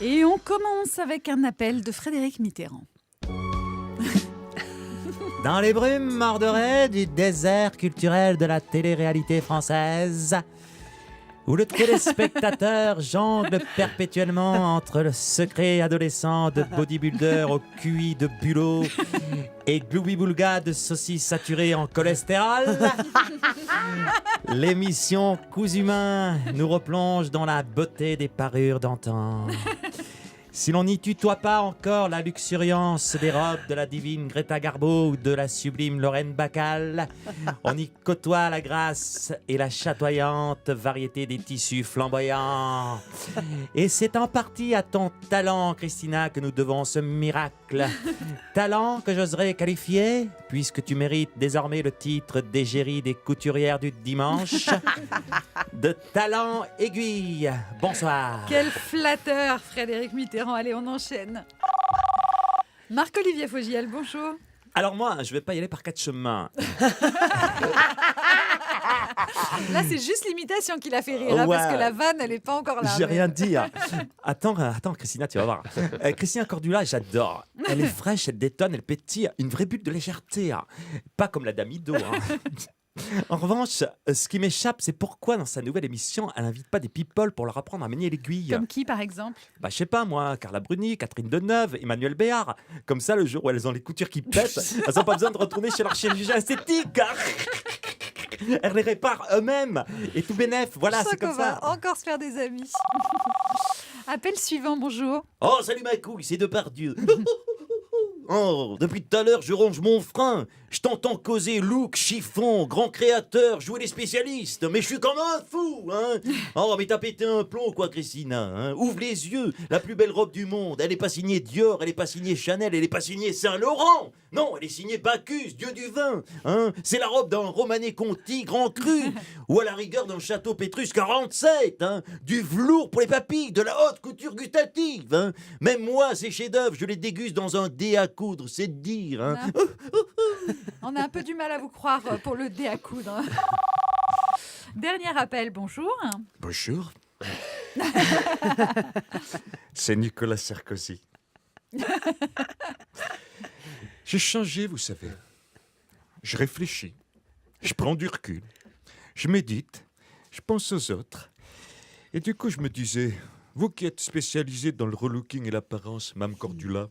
Et on commence avec un appel de Frédéric Mitterrand. Dans les brumes mordorées du désert culturel de la télé-réalité française, où le téléspectateur jongle perpétuellement entre le secret adolescent de bodybuilder au QI de bulot et gloubi-boulga de saucisses saturées en cholestérol, l'émission Coups Humains nous replonge dans la beauté des parures d'antan. Si l'on n'y tutoie pas encore la luxuriance des robes de la divine Greta Garbo ou de la sublime Lorraine Bacal, on y côtoie la grâce et la chatoyante variété des tissus flamboyants. Et c'est en partie à ton talent, Christina, que nous devons ce miracle. Talent que j'oserais qualifier, puisque tu mérites désormais le titre d'égérie des couturières du dimanche, de talent aiguille. Bonsoir. Quel flatteur, Frédéric Mitterrand. Allez, on enchaîne. Marc-Olivier Fogiel, bonjour. Alors moi, je vais pas y aller par quatre chemins. Là, c'est juste l'imitation qui l'a fait rire, hein, parce que la vanne, elle n'est pas encore là. J'ai rien dit. Hein. Attends, Christina, tu vas voir. Christina Cordula, j'adore. Elle est fraîche, elle détonne, elle pétille. Une vraie bulle de légèreté. Hein. Pas comme la Damido. Hein. En revanche, ce qui m'échappe, c'est pourquoi dans sa nouvelle émission, elle n'invite pas des people pour leur apprendre à manier l'aiguille. Comme qui, par exemple? Je sais pas, moi, Carla Bruni, Catherine Deneuve, Emmanuel Béard. Comme ça, le jour où elles ont les coutures qui pètent, elles n'ont pas besoin de retourner chez leur chirurgien esthétique. Elles les réparent eux-mêmes. Et tout bénef, voilà, c'est comme ça. On va encore se faire des amis. Appel suivant, bonjour. Oh, salut ma couille, c'est Depardieu. Oh, depuis tout à l'heure, je ronge mon frein. Je t'entends causer look, chiffon, grand créateur, jouer les spécialistes. Mais je suis comme un fou, hein. Oh, mais t'as pété un plomb, quoi, Christina. Hein. Ouvre les yeux. La plus belle robe du monde. Elle est pas signée Dior, elle est pas signée Chanel, elle est pas signée Saint-Laurent. Non, elle est signée Bacchus, dieu du vin. Hein. C'est la robe d'un Romanée Conti, grand cru. Ou à la rigueur d'un Château Pétrus 47. Hein. Du velours pour les papilles, de la haute couture gustative. Hein. Même moi, ces chefs-d'œuvre, je les déguste dans un dé à coudre, c'est de dire. Hein. On a un peu du mal à vous croire pour le dé à coudre. Dernier appel, bonjour. Bonjour. C'est Nicolas Sarkozy. J'ai changé, vous savez. Je réfléchis. Je prends du recul. Je médite. Je pense aux autres. Et du coup, je me disais, vous qui êtes spécialisé dans le relooking et l'apparence, Mme Cordula,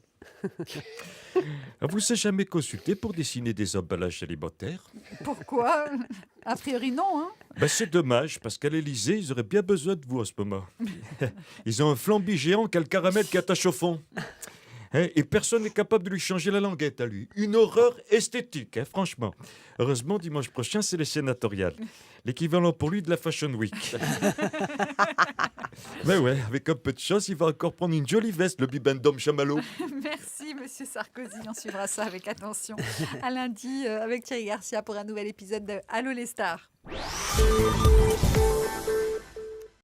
vous n'avez jamais consulté pour dessiner des emballages alimentaires? Pourquoi? A priori, non. Hein. C'est dommage, parce qu'à l'Élysée, ils auraient bien besoin de vous en ce moment. Ils ont un flambi géant qui a le caramel qui attache au fond. Et personne n'est capable de lui changer la languette à lui. Une horreur esthétique, franchement. Heureusement, dimanche prochain, c'est les sénatoriales. L'équivalent pour lui de la Fashion Week. Mais ouais, avec un peu de chance, il va encore prendre une jolie veste, le bibendum chamallow. Merci, monsieur Sarkozy. On suivra ça avec attention. À lundi, avec Thierry Garcia pour un nouvel épisode de Allô les stars.